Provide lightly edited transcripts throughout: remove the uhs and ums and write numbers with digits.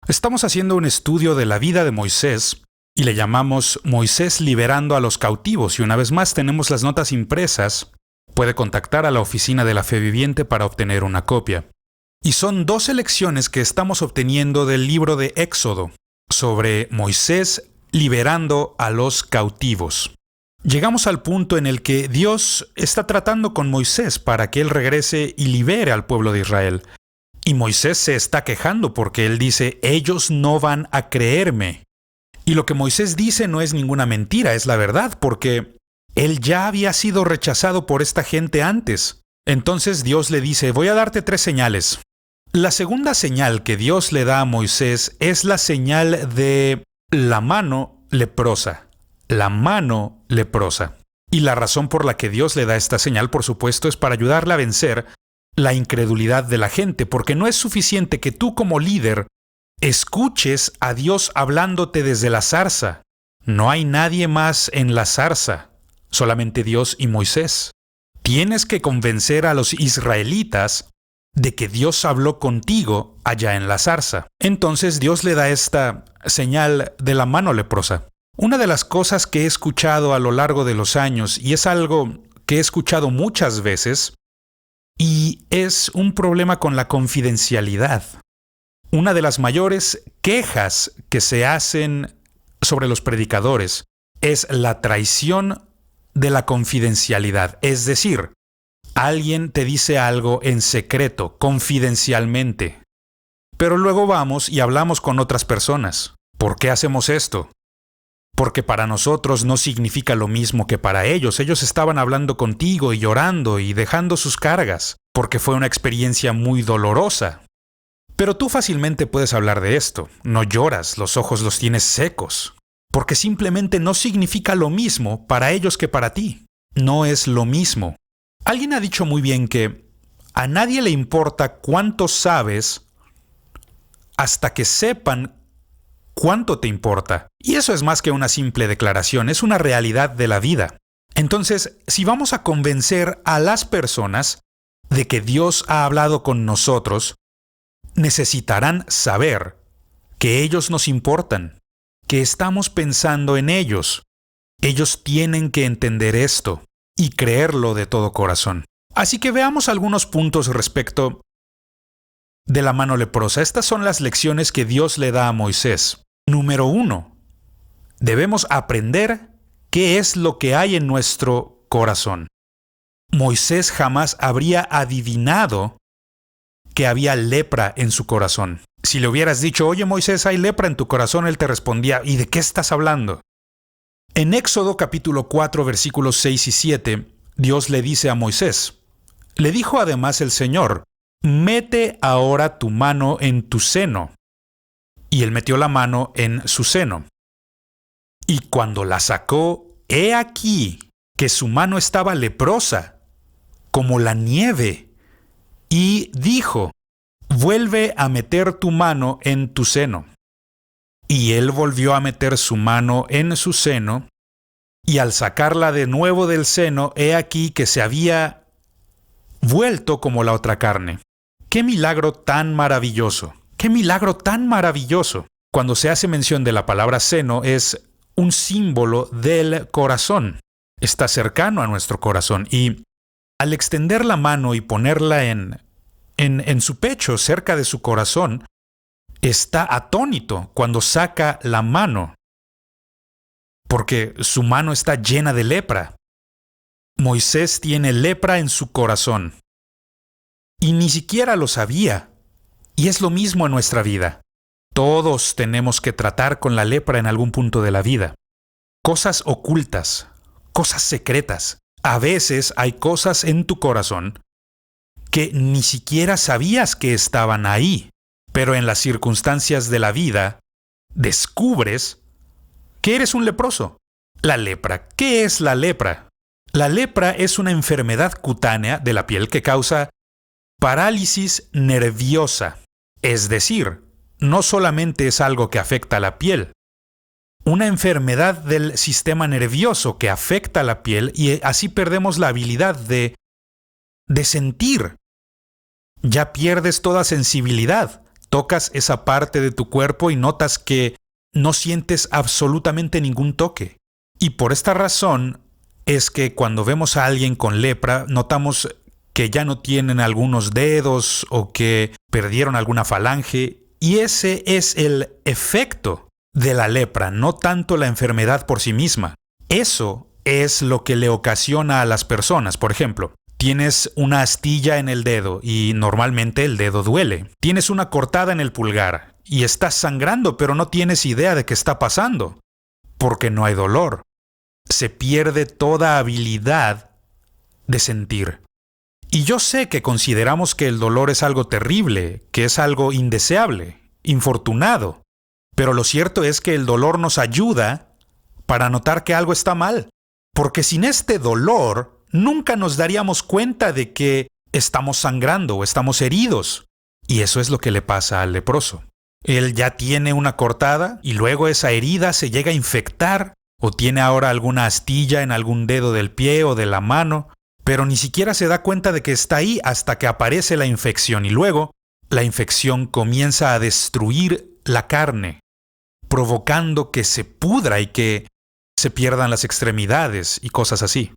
Estamos haciendo un estudio de la vida de Moisés y le llamamos Moisés liberando a los cautivos, y una vez más tenemos las notas impresas. Puede contactar a la oficina de la Fe Viviente para obtener una copia. Y son 2 lecciones que estamos obteniendo del libro de Éxodo sobre Moisés liberando a los cautivos. Llegamos al punto en el que Dios está tratando con Moisés para que él regrese y libere al pueblo de Israel. Y Moisés se está quejando porque él dice, ellos no van a creerme. Y lo que Moisés dice no es ninguna mentira, es la verdad, porque él ya había sido rechazado por esta gente antes. Entonces Dios le dice, voy a darte 3 señales. La segunda señal que Dios le da a Moisés es la señal de la mano leprosa. La mano leprosa. Y la razón por la que Dios le da esta señal, por supuesto, es para ayudarle a vencer la incredulidad de la gente, porque no es suficiente que tú como líder escuches a Dios hablándote desde la zarza. No hay nadie más en la zarza, solamente Dios y Moisés. Tienes que convencer a los israelitas de que Dios habló contigo allá en la zarza. Entonces Dios le da esta señal de la mano leprosa. Una de las cosas que he escuchado a lo largo de los años, y es algo que he escuchado muchas veces, y es un problema con la confidencialidad. Una de las mayores quejas que se hacen sobre los predicadores es la traición de la confidencialidad. Es decir, alguien te dice algo en secreto, confidencialmente, pero luego vamos y hablamos con otras personas. ¿Por qué hacemos esto? Porque para nosotros no significa lo mismo que para ellos. Ellos estaban hablando contigo y llorando y dejando sus cargas, porque fue una experiencia muy dolorosa. Pero tú fácilmente puedes hablar de esto. No lloras, los ojos los tienes secos, porque simplemente no significa lo mismo para ellos que para ti. No es lo mismo. Alguien ha dicho muy bien que a nadie le importa cuánto sabes hasta que sepan cuánto te importa. Y eso es más que una simple declaración, es una realidad de la vida. Entonces, si vamos a convencer a las personas de que Dios ha hablado con nosotros, necesitarán saber que ellos nos importan, que estamos pensando en ellos. Ellos tienen que entender esto y creerlo de todo corazón. Así que veamos algunos puntos respecto de la mano leprosa. Estas son las lecciones que Dios le da a Moisés. Número 1. Debemos aprender qué es lo que hay en nuestro corazón. Moisés jamás habría adivinado que había lepra en su corazón. Si le hubieras dicho, oye Moisés, hay lepra en tu corazón, él te respondía, ¿y de qué estás hablando? En Éxodo capítulo 4, versículos 6 y 7, Dios le dice a Moisés, le dijo además el Señor, mete ahora tu mano en tu seno. Y él metió la mano en su seno. Y cuando la sacó, he aquí que su mano estaba leprosa, como la nieve. Y dijo, vuelve a meter tu mano en tu seno. Y él volvió a meter su mano en su seno, y al sacarla de nuevo del seno, he aquí que se había vuelto como la otra carne. ¡Qué milagro tan maravilloso! ¡Qué milagro tan maravilloso! Cuando se hace mención de la palabra seno, es un símbolo del corazón. Está cercano a nuestro corazón. Y al extender la mano y ponerla en su pecho, cerca de su corazón, está atónito cuando saca la mano, porque su mano está llena de lepra. Moisés tiene lepra en su corazón. Y ni siquiera lo sabía. Y es lo mismo en nuestra vida. Todos tenemos que tratar con la lepra en algún punto de la vida. Cosas ocultas, cosas secretas. A veces hay cosas en tu corazón que ni siquiera sabías que estaban ahí, pero en las circunstancias de la vida descubres que eres un leproso. La lepra. ¿Qué es la lepra? La lepra es una enfermedad cutánea de la piel que causa parálisis nerviosa. Es decir, no solamente es algo que afecta a la piel, una enfermedad del sistema nervioso que afecta a la piel y así perdemos la habilidad de sentir. Ya pierdes toda sensibilidad, Tocas esa parte de tu cuerpo y notas que no sientes absolutamente ningún toque. Y por esta razón es que cuando vemos a alguien con lepra, notamos que ya no tienen algunos dedos o que perdieron alguna falange. Y ese es el efecto de la lepra, no tanto la enfermedad por sí misma. Eso es lo que le ocasiona a las personas. Por ejemplo, tienes una astilla en el dedo y normalmente el dedo duele. Tienes una cortada en el pulgar y estás sangrando, pero no tienes idea de qué está pasando, porque no hay dolor. Se pierde toda habilidad de sentir. Y yo sé que consideramos que el dolor es algo terrible, que es algo indeseable, infortunado, pero lo cierto es que el dolor nos ayuda para notar que algo está mal, porque sin este dolor nunca nos daríamos cuenta de que estamos sangrando o estamos heridos. Y eso es lo que le pasa al leproso. Él ya tiene una cortada y luego esa herida se llega a infectar o tiene ahora alguna astilla en algún dedo del pie o de la mano, pero ni siquiera se da cuenta de que está ahí hasta que aparece la infección y luego la infección comienza a destruir la carne, provocando que se pudra y que se pierdan las extremidades y cosas así.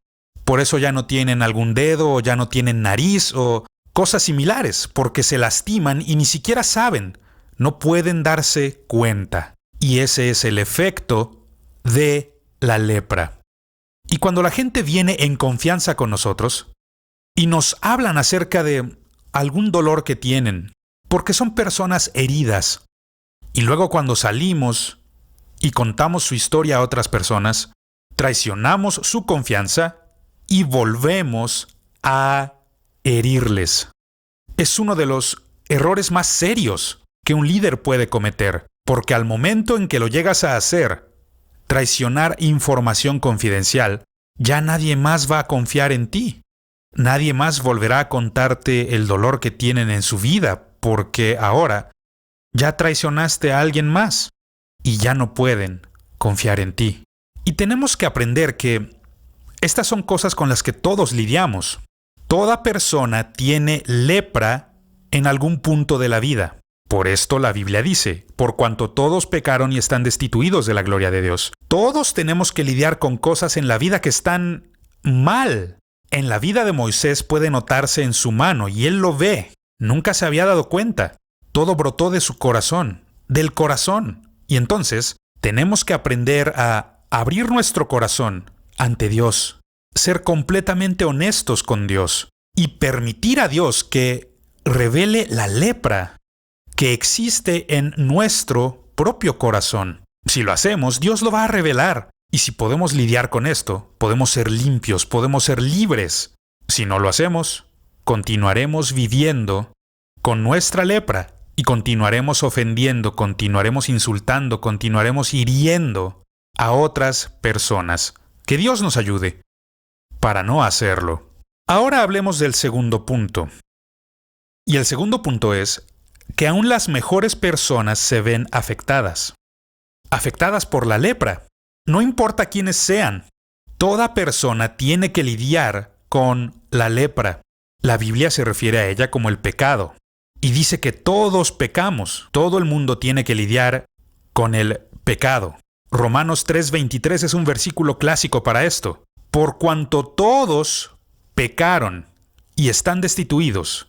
Por eso ya no tienen algún dedo o ya no tienen nariz o cosas similares, porque se lastiman y ni siquiera saben, no pueden darse cuenta. Y ese es el efecto de la lepra. Y cuando la gente viene en confianza con nosotros y nos hablan acerca de algún dolor que tienen, porque son personas heridas, y luego cuando salimos y contamos su historia a otras personas, traicionamos su confianza y volvemos a herirles. Es uno de los errores más serios que un líder puede cometer, porque al momento en que lo llegas a hacer, traicionar información confidencial, ya nadie más va a confiar en ti. Nadie más volverá a contarte el dolor que tienen en su vida, porque ahora ya traicionaste a alguien más y ya no pueden confiar en ti. Y tenemos que aprender que estas son cosas con las que todos lidiamos. Toda persona tiene lepra en algún punto de la vida. Por esto la Biblia dice, por cuanto todos pecaron y están destituidos de la gloria de Dios. Todos tenemos que lidiar con cosas en la vida que están mal. En la vida de Moisés puede notarse en su mano y él lo ve. Nunca se había dado cuenta. Todo brotó de su corazón, del corazón. Y entonces tenemos que aprender a abrir nuestro corazón ante Dios, ser completamente honestos con Dios y permitir a Dios que revele la lepra que existe en nuestro propio corazón. Si lo hacemos, Dios lo va a revelar. Y si podemos lidiar con esto, podemos ser limpios, podemos ser libres. Si no lo hacemos, continuaremos viviendo con nuestra lepra y continuaremos ofendiendo, continuaremos insultando, continuaremos hiriendo a otras personas. Que Dios nos ayude para no hacerlo. Ahora hablemos del segundo punto. Y el segundo punto es que aún las mejores personas se ven afectadas. Afectadas por la lepra. No importa quiénes sean. Toda persona tiene que lidiar con la lepra. La Biblia se refiere a ella como el pecado. Y dice que todos pecamos. Todo el mundo tiene que lidiar con el pecado. Romanos 3:23 es un versículo clásico para esto. Por cuanto todos pecaron y están destituidos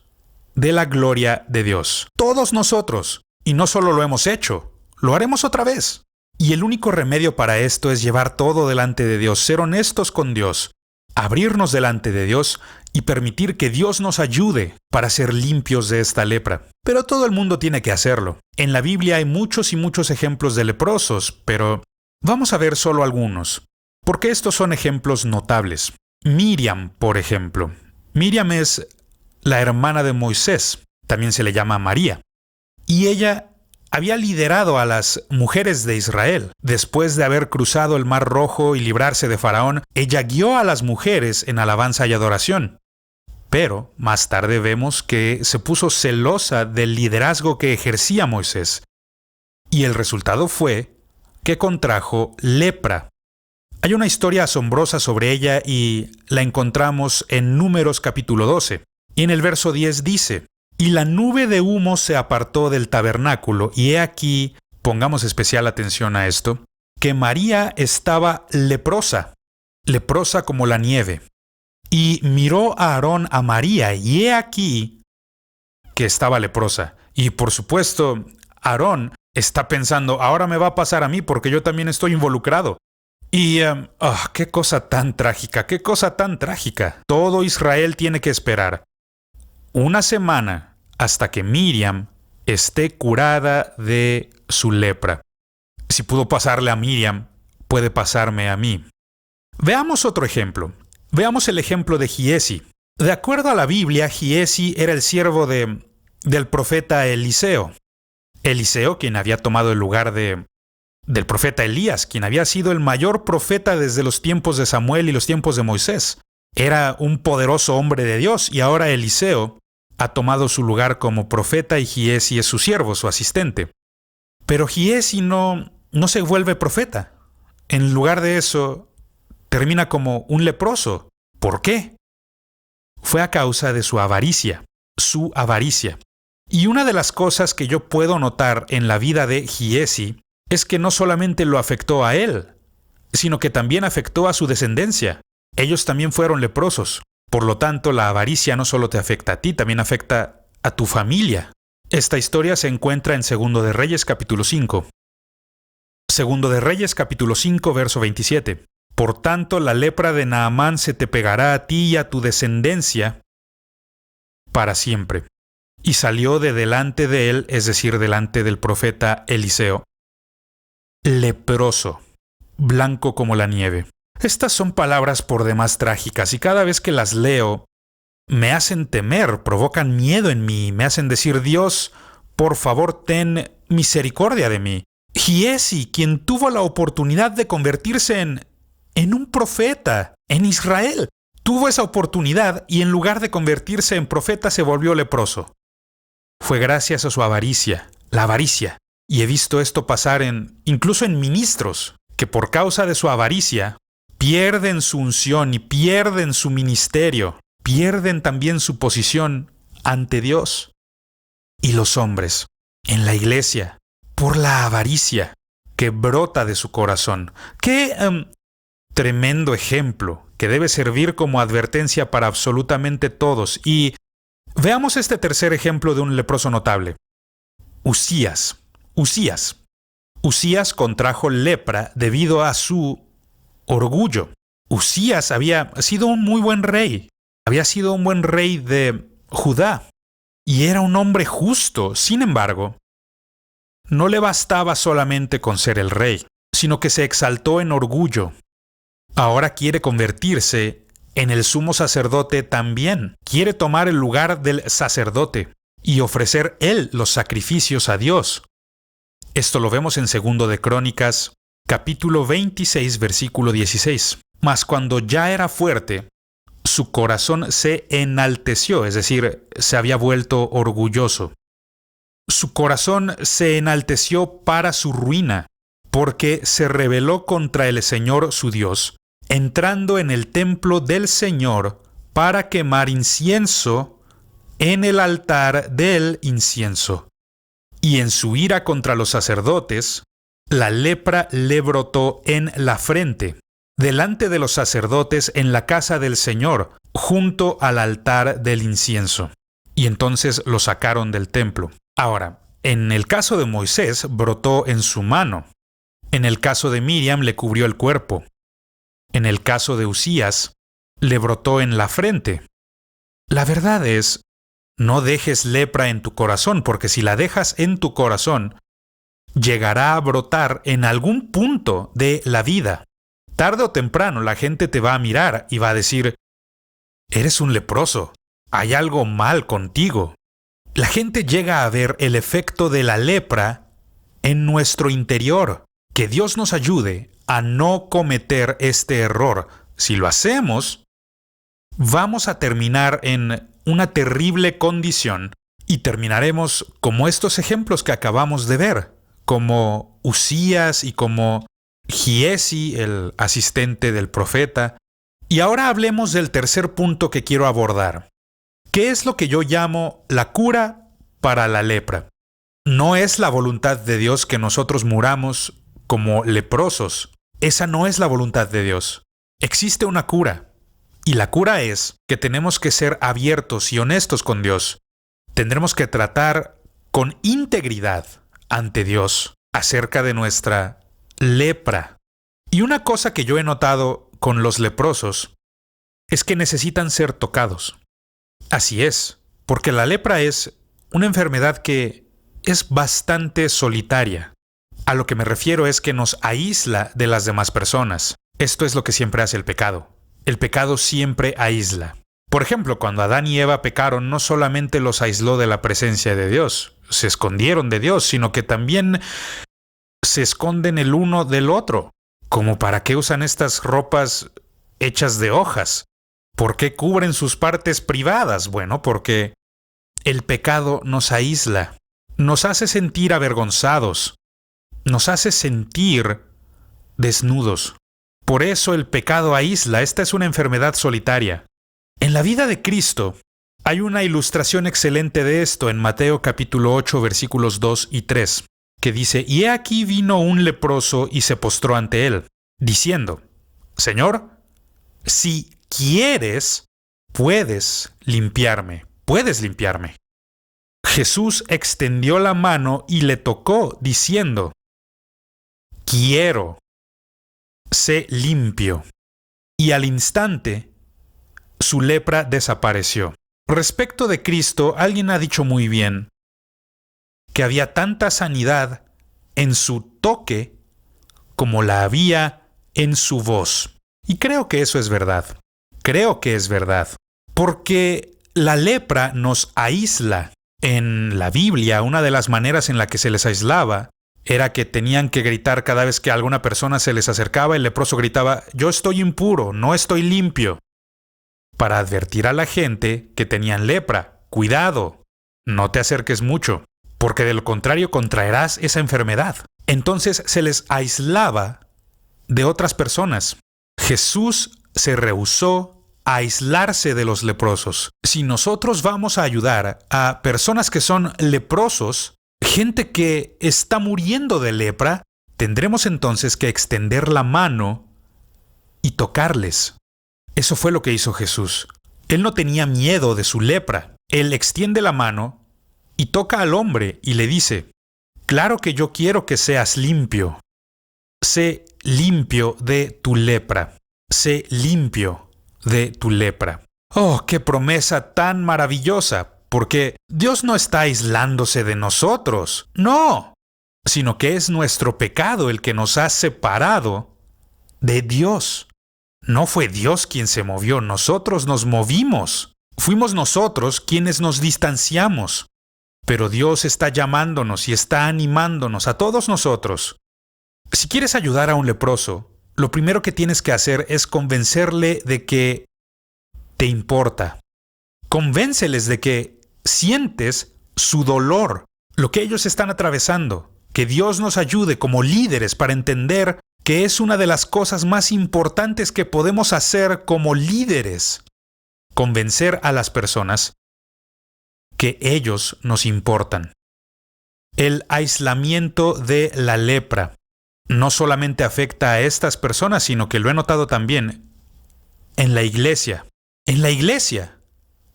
de la gloria de Dios. Todos nosotros. Y no solo lo hemos hecho, lo haremos otra vez. Y el único remedio para esto es llevar todo delante de Dios, ser honestos con Dios, abrirnos delante de Dios y permitir que Dios nos ayude para ser limpios de esta lepra. Pero todo el mundo tiene que hacerlo. En la Biblia hay muchos y muchos ejemplos de leprosos, pero vamos a ver solo algunos, porque estos son ejemplos notables. Miriam, por ejemplo. Miriam es la hermana de Moisés, también se le llama María, y ella había liderado a las mujeres de Israel. Después de haber cruzado el Mar Rojo y librarse de Faraón, ella guió a las mujeres en alabanza y adoración. Pero más tarde vemos que se puso celosa del liderazgo que ejercía Moisés. Y el resultado fue que contrajo lepra. Hay una historia asombrosa sobre ella y la encontramos en Números capítulo 12. Y en el verso 10 dice: Y la nube de humo se apartó del tabernáculo, y he aquí, pongamos especial atención a esto, que María estaba leprosa, leprosa como la nieve. Y miró a Aarón a María, y he aquí que estaba leprosa. Y por supuesto, Aarón está pensando, ahora me va a pasar a mí porque yo también estoy involucrado. Y, qué cosa tan trágica, qué cosa tan trágica. Todo Israel tiene que esperar una semana hasta que Miriam esté curada de su lepra. Si pudo pasarle a Miriam, puede pasarme a mí. Veamos otro ejemplo. Veamos el ejemplo de Giesi. De acuerdo a la Biblia, Giesi era el siervo del profeta Eliseo. Eliseo, quien había tomado el lugar del profeta Elías, quien había sido el mayor profeta desde los tiempos de Samuel y los tiempos de Moisés. Era un poderoso hombre de Dios y ahora Eliseo ha tomado su lugar como profeta y Giesi es su siervo, su asistente. Pero Giesi no se vuelve profeta. En lugar de eso, termina como un leproso. ¿Por qué? Fue a causa de su avaricia. Y una de las cosas que yo puedo notar en la vida de Giesi es que no solamente lo afectó a él, sino que también afectó a su descendencia. Ellos también fueron leprosos. Por lo tanto, la avaricia no solo te afecta a ti, también afecta a tu familia. Esta historia se encuentra en 2 de Reyes capítulo 5. 2 de Reyes capítulo 5, verso 27. Por tanto, la lepra de Naamán se te pegará a ti y a tu descendencia para siempre. Y salió de delante de él, es decir, delante del profeta Eliseo, leproso, blanco como la nieve. Estas son palabras por demás trágicas y cada vez que las leo me hacen temer, provocan miedo en mí, me hacen decir, Dios, por favor, ten misericordia de mí. Giesi, quien tuvo la oportunidad de convertirse en un profeta en Israel, tuvo esa oportunidad y en lugar de convertirse en profeta se volvió leproso. Fue gracias a su avaricia, la avaricia. Y he visto esto pasar incluso en ministros, que por causa de su avaricia pierden su unción y pierden su ministerio, pierden también su posición ante Dios. Y los hombres, en la iglesia, por la avaricia que brota de su corazón. Qué tremendo ejemplo que debe servir como advertencia para absolutamente todos. Y veamos este tercer ejemplo de un leproso notable. Uzías contrajo lepra debido a su orgullo. Uzías había sido un muy buen rey. Había sido un buen rey de Judá. Y era un hombre justo. Sin embargo, no le bastaba solamente con ser el rey, sino que se exaltó en orgullo. Ahora quiere convertirse en el sumo sacerdote también. Quiere tomar el lugar del sacerdote y ofrecer él los sacrificios a Dios. Esto lo vemos en 2 de Crónicas, capítulo 26, versículo 16. Mas cuando ya era fuerte, su corazón se enalteció, es decir, se había vuelto orgulloso. Su corazón se enalteció para su ruina, porque se rebeló contra el Señor su Dios, entrando en el templo del Señor para quemar incienso en el altar del incienso. Y en su ira contra los sacerdotes, la lepra le brotó en la frente, delante de los sacerdotes en la casa del Señor, junto al altar del incienso. Y entonces lo sacaron del templo. Ahora, en el caso de Moisés, brotó en su mano. En el caso de Miriam, le cubrió el cuerpo. En el caso de Uzías, le brotó en la frente. La verdad es, no dejes lepra en tu corazón, porque si la dejas en tu corazón, llegará a brotar en algún punto de la vida. Tarde o temprano la gente te va a mirar y va a decir, eres un leproso, hay algo mal contigo. La gente llega a ver el efecto de la lepra en nuestro interior. Que Dios nos ayude a no cometer este error. Si lo hacemos, vamos a terminar en una terrible condición y terminaremos como estos ejemplos que acabamos de ver, como Uzías y como Giesi, el asistente del profeta. Y ahora hablemos del tercer punto que quiero abordar. ¿Qué es lo que yo llamo la cura para la lepra? No es la voluntad de Dios que nosotros muramos como leprosos. Esa no es la voluntad de Dios. Existe una cura. Y la cura es que tenemos que ser abiertos y honestos con Dios. Tendremos que tratar con integridad ante Dios acerca de nuestra lepra. Y una cosa que yo he notado con los leprosos es que necesitan ser tocados. Así es, porque la lepra es una enfermedad que es bastante solitaria. A lo que me refiero es que nos aísla de las demás personas. Esto es lo que siempre hace el pecado. El pecado siempre aísla. Por ejemplo, cuando Adán y Eva pecaron, no solamente los aisló de la presencia de Dios, se escondieron de Dios, sino que también se esconden el uno del otro. ¿Como para qué usan estas ropas hechas de hojas? ¿Por qué cubren sus partes privadas? Bueno, porque el pecado nos aísla, nos hace sentir avergonzados, nos hace sentir desnudos. Por eso el pecado aísla. Esta es una enfermedad solitaria. En la vida de Cristo hay una ilustración excelente de esto en Mateo capítulo 8 versículos 2 y 3, que dice: «Y he aquí vino un leproso y se postró ante él, diciendo: Señor, si quieres, puedes limpiarme. Jesús extendió la mano y le tocó, diciendo: quiero, sé limpio. Y al instante, su lepra desapareció». Respecto de Cristo, alguien ha dicho muy bien que había tanta sanidad en su toque como la había en su voz. Y creo que eso es verdad. Creo que es verdad. Porque la lepra nos aísla. En la Biblia, una de las maneras en la que se les aislaba era que tenían que gritar cada vez que alguna persona se les acercaba. El leproso gritaba: yo estoy impuro, no estoy limpio. Para advertir a la gente que tenían lepra: cuidado, no te acerques mucho, porque de lo contrario contraerás esa enfermedad. Entonces se les aislaba de otras personas. Jesús se rehusó a aislarse de los leprosos. Si nosotros vamos a ayudar a personas que son leprosos, gente que está muriendo de lepra, tendremos entonces que extender la mano y tocarles. Eso fue lo que hizo Jesús. Él no tenía miedo de su lepra. Él extiende la mano y toca al hombre y le dice: claro que yo quiero que seas limpio. Sé limpio de tu lepra. Sé limpio de tu lepra. ¡Oh, qué promesa tan maravillosa! Porque Dios no está aislándose de nosotros. ¡No! Sino que es nuestro pecado el que nos ha separado de Dios. No fue Dios quien se movió, nosotros nos movimos. Fuimos nosotros quienes nos distanciamos. Pero Dios está llamándonos y está animándonos a todos nosotros. Si quieres ayudar a un leproso, lo primero que tienes que hacer es convencerle de que te importa. Convénceles de que sientes su dolor, lo que ellos están atravesando. Que Dios nos ayude como líderes para entender que es una de las cosas más importantes que podemos hacer como líderes. Convencer a las personas que ellos nos importan. El aislamiento de la lepra no solamente afecta a estas personas, sino que lo he notado también en la iglesia. En la iglesia,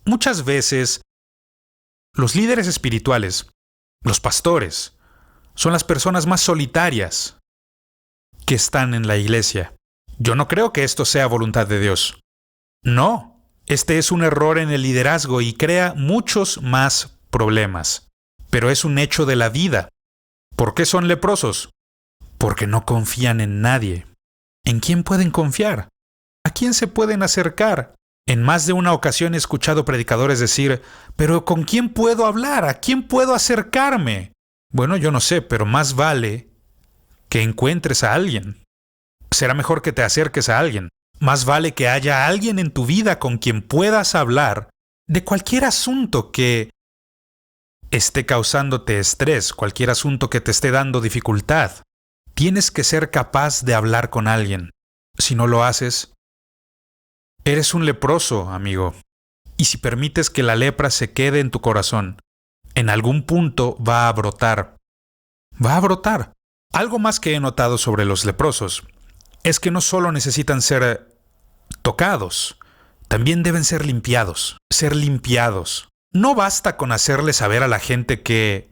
muchas veces, los líderes espirituales, los pastores, son las personas más solitarias que están en la iglesia. Yo no creo que esto sea voluntad de Dios. No, este es un error en el liderazgo y crea muchos más problemas. Pero es un hecho de la vida. ¿Por qué son leprosos? Porque no confían en nadie. ¿En quién pueden confiar? ¿A quién se pueden acercar? En más de una ocasión he escuchado predicadores decir: ¿pero con quién puedo hablar? ¿A quién puedo acercarme? Bueno, yo no sé, pero más vale que encuentres a alguien. Será mejor que te acerques a alguien. Más vale que haya alguien en tu vida con quien puedas hablar de cualquier asunto que esté causándote estrés, cualquier asunto que te esté dando dificultad. Tienes que ser capaz de hablar con alguien. Si no lo haces, eres un leproso, amigo. Y si permites que la lepra se quede en tu corazón, en algún punto va a brotar. Va a brotar. Algo más que he notado sobre los leprosos es que no solo necesitan ser tocados, también deben ser limpiados. Ser limpiados. No basta con hacerle saber a la gente que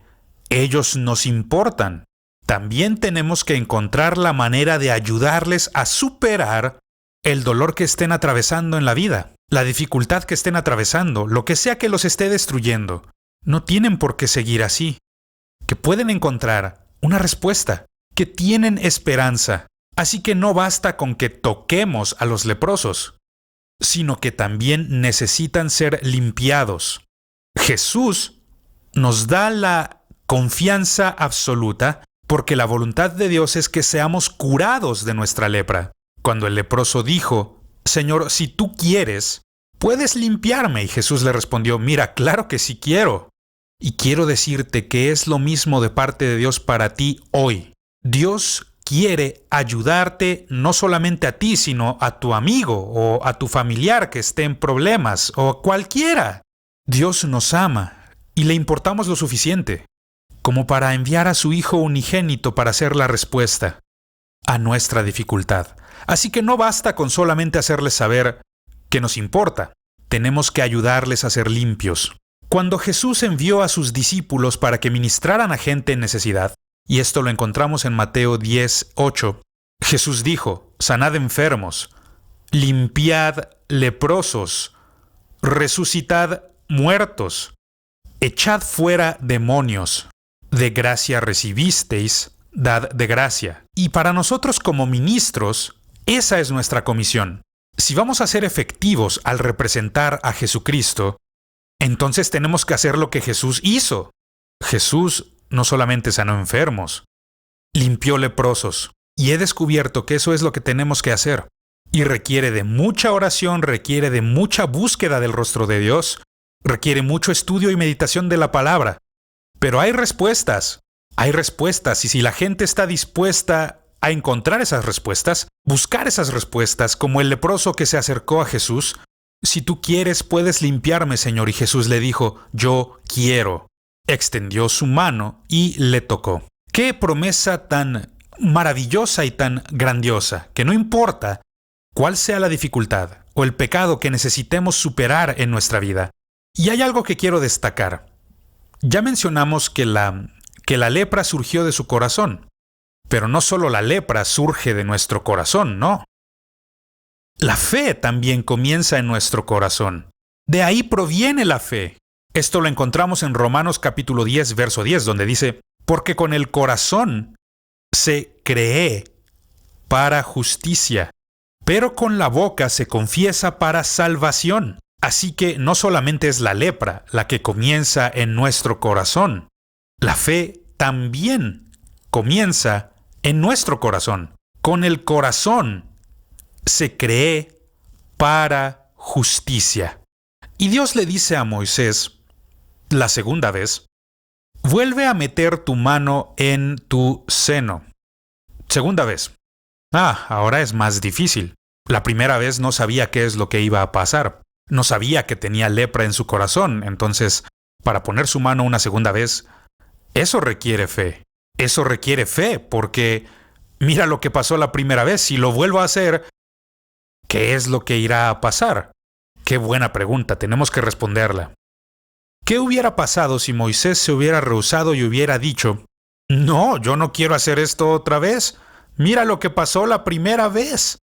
ellos nos importan. También tenemos que encontrar la manera de ayudarles a superar el dolor que estén atravesando en la vida, la dificultad que estén atravesando, lo que sea que los esté destruyendo. No tienen por qué seguir así. Que pueden encontrar una respuesta, que tienen esperanza. Así que no basta con que toquemos a los leprosos, sino que también necesitan ser limpiados. Jesús nos da la confianza absoluta porque la voluntad de Dios es que seamos curados de nuestra lepra. Cuando el leproso dijo, Señor, si tú quieres, ¿puedes limpiarme? Y Jesús le respondió, mira, claro que sí quiero. Y quiero decirte que es lo mismo de parte de Dios para ti hoy. Dios quiere ayudarte no solamente a ti, sino a tu amigo o a tu familiar que esté en problemas o a cualquiera. Dios nos ama y le importamos lo suficiente como para enviar a su Hijo unigénito para ser la respuesta a nuestra dificultad. Así que no basta con solamente hacerles saber que nos importa. Tenemos que ayudarles a ser limpios. Cuando Jesús envió a sus discípulos para que ministraran a gente en necesidad, y esto lo encontramos en Mateo 10:8, Jesús dijo, sanad enfermos, limpiad leprosos, resucitad muertos, echad fuera demonios. De gracia recibisteis, dad de gracia. Y para nosotros como ministros, esa es nuestra comisión. Si vamos a ser efectivos al representar a Jesucristo, entonces tenemos que hacer lo que Jesús hizo. Jesús no solamente sanó enfermos, limpió leprosos. Y he descubierto que eso es lo que tenemos que hacer. Y requiere de mucha oración, requiere de mucha búsqueda del rostro de Dios, requiere mucho estudio y meditación de la palabra. Pero hay respuestas, y si la gente está dispuesta a encontrar esas respuestas, buscar esas respuestas, como el leproso que se acercó a Jesús, si tú quieres, puedes limpiarme, Señor. Y Jesús le dijo, yo quiero. Extendió su mano y le tocó. ¡Qué promesa tan maravillosa y tan grandiosa! Que no importa cuál sea la dificultad o el pecado que necesitemos superar en nuestra vida. Y hay algo que quiero destacar. Ya mencionamos que la lepra surgió de su corazón, pero no solo la lepra surge de nuestro corazón, no. La fe también comienza en nuestro corazón. De ahí proviene la fe. Esto lo encontramos en Romanos capítulo 10, verso 10, donde dice, porque con el corazón se cree para justicia, pero con la boca se confiesa para salvación. Así que no solamente es la lepra la que comienza en nuestro corazón, la fe también comienza en nuestro corazón. Con el corazón se cree para justicia. Y Dios le dice a Moisés, la segunda vez, vuelve a meter tu mano en tu seno. Segunda vez. Ahora es más difícil. La primera vez no sabía qué es lo que iba a pasar. No sabía que tenía lepra en su corazón, entonces, para poner su mano una segunda vez, eso requiere fe. Eso requiere fe, porque mira lo que pasó la primera vez. Si lo vuelvo a hacer, ¿qué es lo que irá a pasar? Qué buena pregunta, tenemos que responderla. ¿Qué hubiera pasado si Moisés se hubiera rehusado y hubiera dicho, no, yo no quiero hacer esto otra vez? Mira lo que pasó la primera vez.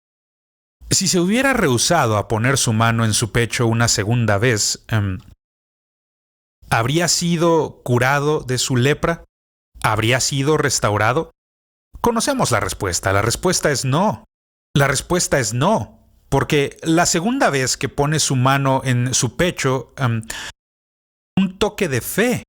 Si se hubiera rehusado a poner su mano en su pecho una segunda vez, ¿habría sido curado de su lepra? ¿Habría sido restaurado? Conocemos la respuesta. La respuesta es no. La respuesta es no, porque la segunda vez que pone su mano en su pecho, un toque de fe.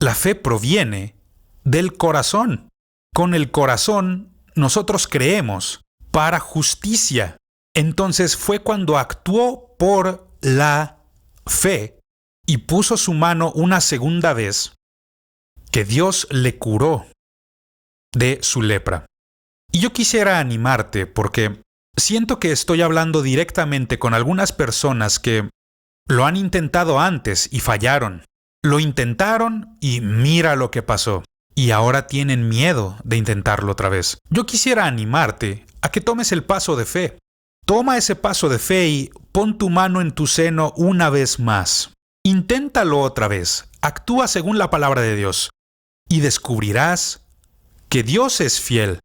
La fe proviene del corazón. Con el corazón nosotros creemos para justicia. Entonces fue cuando actuó por la fe y puso su mano una segunda vez que Dios le curó de su lepra. Y yo quisiera animarte porque siento que estoy hablando directamente con algunas personas que Lo han intentado antes y fallaron. Lo intentaron y mira lo que pasó. Y ahora tienen miedo de intentarlo otra vez. Yo quisiera animarte a que tomes el paso de fe. Toma ese paso de fe y pon tu mano en tu seno una vez más. Inténtalo otra vez. Actúa según la palabra de Dios. Y descubrirás que Dios es fiel.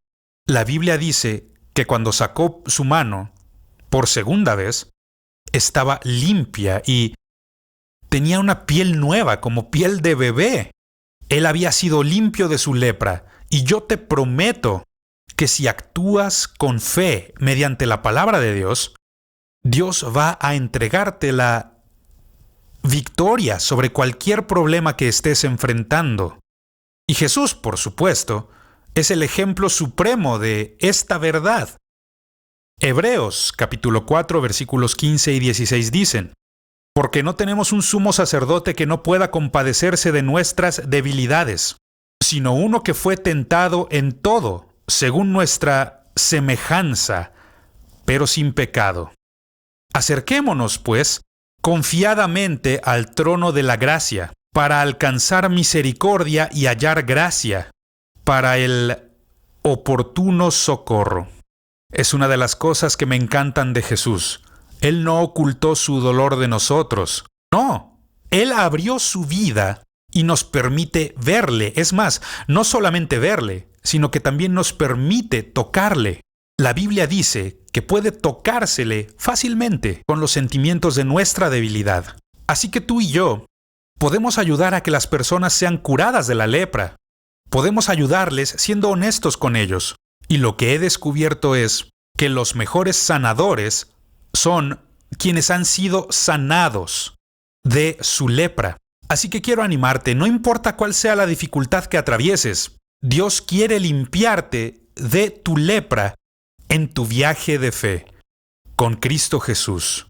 La Biblia dice que cuando sacó su mano por segunda vez, estaba limpia y tenía una piel nueva, como piel de bebé. Él había sido limpio de su lepra. Y yo te prometo que si actúas con fe mediante la palabra de Dios, Dios va a entregarte la victoria sobre cualquier problema que estés enfrentando. Y Jesús, por supuesto, es el ejemplo supremo de esta verdad. Hebreos capítulo 4 versículos 15 y 16 dicen: porque no tenemos un sumo sacerdote que no pueda compadecerse de nuestras debilidades, sino uno que fue tentado en todo, según nuestra semejanza, pero sin pecado. Acerquémonos, pues, confiadamente al trono de la gracia, para alcanzar misericordia y hallar gracia, para el oportuno socorro. Es una de las cosas que me encantan de Jesús. Él no ocultó su dolor de nosotros. No, Él abrió su vida y nos permite verle. Es más, no solamente verle, sino que también nos permite tocarle. La Biblia dice que puede tocársele fácilmente con los sentimientos de nuestra debilidad. Así que tú y yo podemos ayudar a que las personas sean curadas de la lepra. Podemos ayudarles siendo honestos con ellos. Y lo que he descubierto es que los mejores sanadores son quienes han sido sanados de su lepra. Así que quiero animarte, no importa cuál sea la dificultad que atravieses, Dios quiere limpiarte de tu lepra en tu viaje de fe con Cristo Jesús.